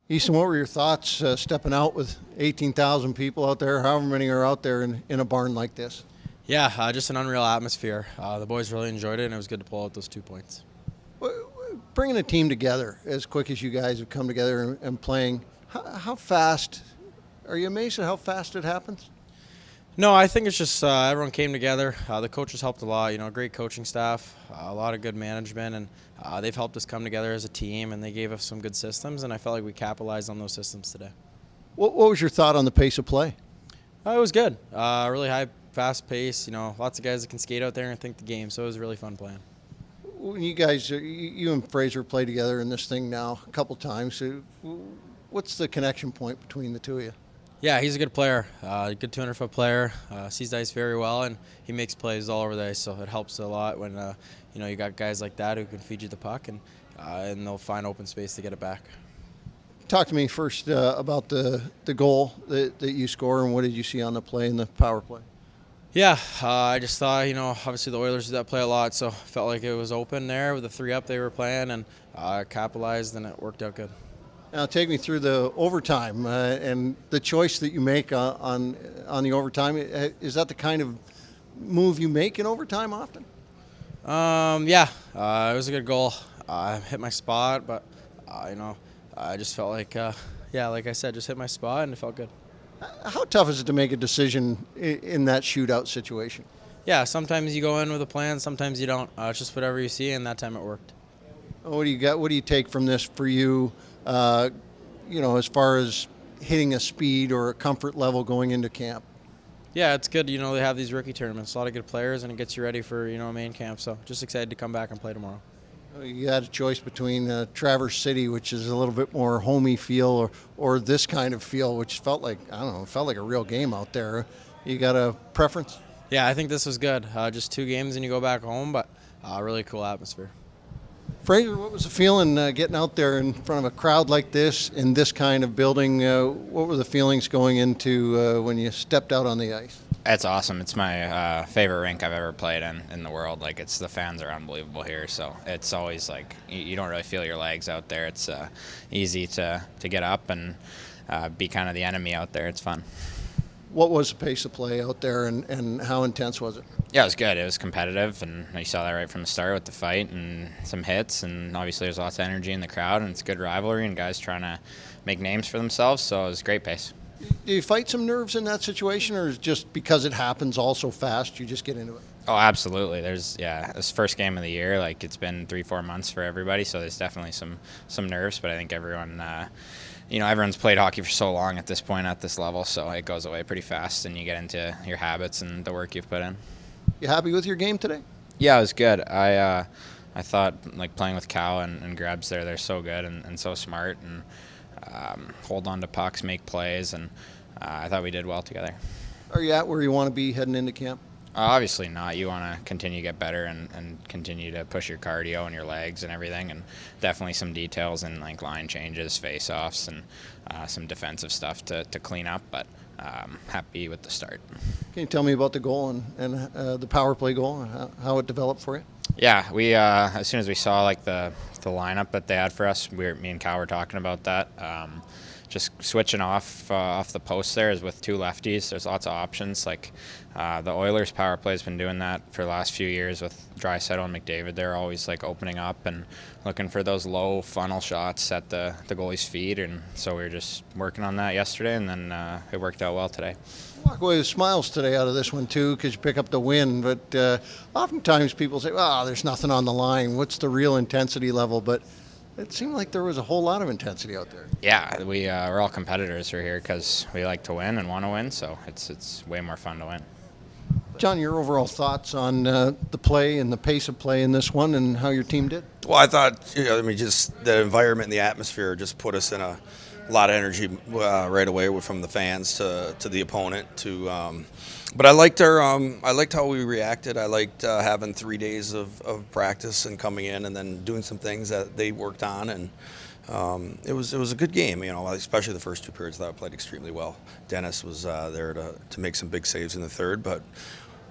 Easton, what were your thoughts stepping out with 18,000 people out there, however many are out there in a barn like this? Yeah, just an unreal atmosphere. The boys really enjoyed it, and it was good to pull out those 2 points. Bringing a team together as quick as you guys have come together and playing, how fast, are you amazed at how fast it happens? No, I think it's just everyone came together. The coaches helped a lot. Great coaching staff, a lot of good management, and they've helped us come together as a team. And they gave us some good systems, and I felt like we capitalized on those systems today. What was your thought on the pace of play? It was good. Really high, fast pace. Lots of guys that can skate out there and think the game. So it was really fun playing. When you guys, you and Fraser play together in this thing now a couple times. What's the connection point between the two of you? Yeah, he's a good player, a good 200-foot player, sees the ice very well, and he makes plays all over the ice, so it helps a lot when you got guys like that who can feed you the puck, and they'll find open space to get it back. Talk to me first about the goal that you score, and what did you see on the play in the power play? Yeah, I just thought, obviously the Oilers do that play a lot, so felt like it was open there with the 3-up they were playing, and capitalized, and it worked out good. Now, take me through the overtime and the choice that you make on the overtime. Is that the kind of move you make in overtime often? Yeah, it was a good goal. I hit my spot, but I just felt like, like I said, just hit my spot, and it felt good. How tough is it to make a decision in that shootout situation? Yeah, sometimes you go in with a plan, sometimes you don't. It's just whatever you see, and that time it worked. What do you got? What do you take from this for you? As far as hitting a speed or a comfort level going into camp? Yeah, it's good. They have these rookie tournaments, a lot of good players, and it gets you ready for, main camp. So just excited to come back and play tomorrow. You had a choice between Traverse City, which is a little bit more homey feel, or this kind of feel, which felt like, felt like a real game out there. You got a preference? Yeah, I think this was good. Just 2 games and you go back home, but really cool atmosphere. Fraser, what was the feeling getting out there in front of a crowd like this in this kind of building? What were the feelings going into when you stepped out on the ice? It's awesome. It's my favorite rink I've ever played in the world. Like, the fans are unbelievable here. So it's always like you don't really feel your legs out there. It's easy to get up and be kind of the enemy out there. It's fun. What was the pace of play out there, and how intense was it? Yeah, it was good. It was competitive, and you saw that right from the start with the fight and some hits, and obviously there's lots of energy in the crowd, and it's a good rivalry, and guys trying to make names for themselves, so it was a great pace. Do you fight some nerves in that situation, or is it just because it happens all so fast, you just get into it? Oh, absolutely. This first game of the year, like, it's been 3-4 months for everybody, so there's definitely some nerves, but I think everyone everyone's played hockey for so long at this point at this level, so it goes away pretty fast and you get into your habits and the work you've put in. You happy with your game today? Yeah, it was good. I thought, like, playing with Cal and Grebs there, they're so good and so smart and hold on to pucks, make plays, and I thought we did well together. Are you at where you want to be heading into camp? Obviously not. You want to continue to get better and continue to push your cardio and your legs and everything, and definitely some details in, like, line changes, face-offs, and some defensive stuff to clean up, but happy with the start. Can you tell me about the goal and the power play goal and how it developed for you? Yeah, we as soon as we saw, like, the lineup that they had for us, me and Cal were talking about that. Just switching off the post there is with 2 lefties. There's lots of options. Like, the Oilers' power play has been doing that for the last few years with Draisaitl and McDavid. They're always, like, opening up and looking for those low funnel shots at the goalie's feet. And so we were just working on that yesterday, and then it worked out well today. Walk away with smiles today out of this one, too, because you pick up the win. But oftentimes people say, there's nothing on the line. What's the real intensity level? But it seemed like there was a whole lot of intensity out there. Yeah, we're all competitors. We're here because we like to win and want to win, so it's way more fun to win. John, your overall thoughts on the play and the pace of play in this one and how your team did? Well, I thought, just the environment and the atmosphere just put us in a lot of energy right away from the fans to the opponent. But I liked how we reacted. I liked having 3 days of practice and coming in and then doing some things that they worked on, and it was a good game. Especially the first 2 periods. I thought I played extremely well. Dennis was there to make some big saves in the third, but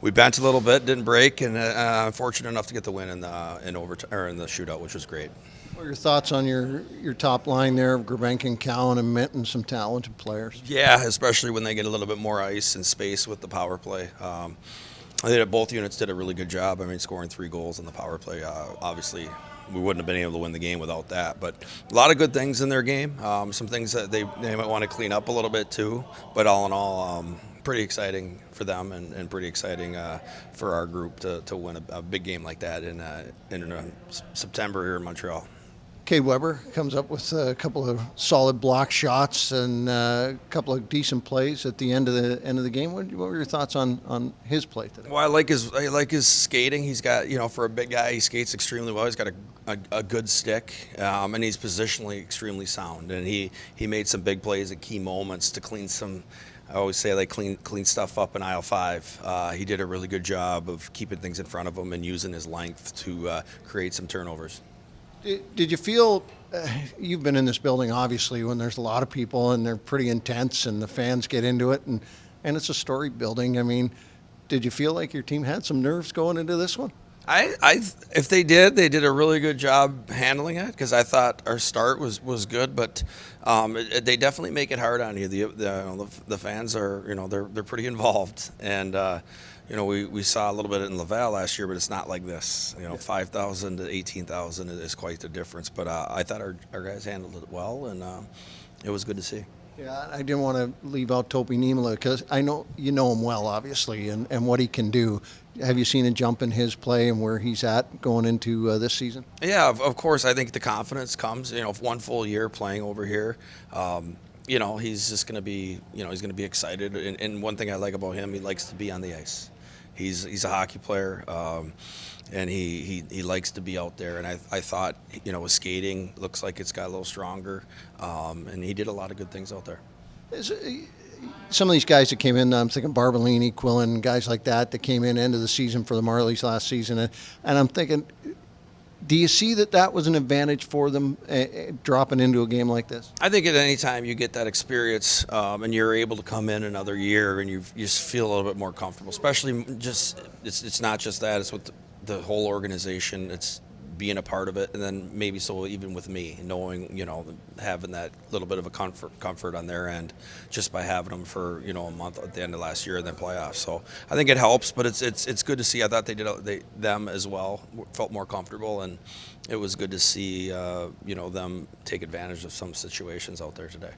we bent a little bit, didn't break, and fortunate enough to get the win in overtime or in the shootout, which was great. What are your thoughts on your top line there of Gruden, Cowan, and Minten, some talented players? Yeah, especially when they get a little bit more ice and space with the power play. I think that both units did a really good job. I mean, scoring 3 goals in the power play. Obviously, we wouldn't have been able to win the game without that. But a lot of good things in their game. Some things that they might want to clean up a little bit too. But all in all, pretty exciting for them and pretty exciting for our group to win a big game like that in September here in Montreal. Cade Weber comes up with a couple of solid block shots and a couple of decent plays at the end of the game. What were your thoughts on his play today? Well, I like his skating. He's got, for a big guy, he skates extremely well. He's got a good stick, and he's positionally extremely sound. And he made some big plays at key moments to clean some. I always say like clean stuff up in aisle 5. He did a really good job of keeping things in front of him and using his length to create some turnovers. Did you feel, you've been in this building obviously when there's a lot of people and they're pretty intense and the fans get into it and it's a storied building. I mean, did you feel like your team had some nerves going into this one? If they did a really good job handling it because I thought our start was good, but they definitely make it hard on you. The fans are, they're pretty involved and. We saw a little bit in Laval last year, but it's not like this. 5,000 to 18,000 is quite the difference. But I thought our guys handled it well, and it was good to see. Yeah, I didn't want to leave out Topi Niemela because I know you know him well, obviously, and what he can do. Have you seen a jump in his play and where he's at going into this season? Yeah, of course. I think the confidence comes. One full year playing over here. He's just going to be, he's going to be excited. And one thing I like about him, he likes to be on the ice. He's a hockey player, and he likes to be out there. And I thought, his skating looks like it's got a little stronger, and he did a lot of good things out there. Some of these guys that came in, I'm thinking Barbolini, Quillen, guys like that came in end of the season for the Marlies last season, and I'm thinking, do you see that was an advantage for them dropping into a game like this? I think at any time you get that experience and you're able to come in another year and you just feel a little bit more comfortable, especially it's not just that, it's with the whole organization. It's being a part of it, and then maybe so even with me, knowing, having that little bit of a comfort on their end just by having them for, a month at the end of last year and then playoffs. So I think it helps, but it's good to see. I thought them as well felt more comfortable, and it was good to see, them take advantage of some situations out there today.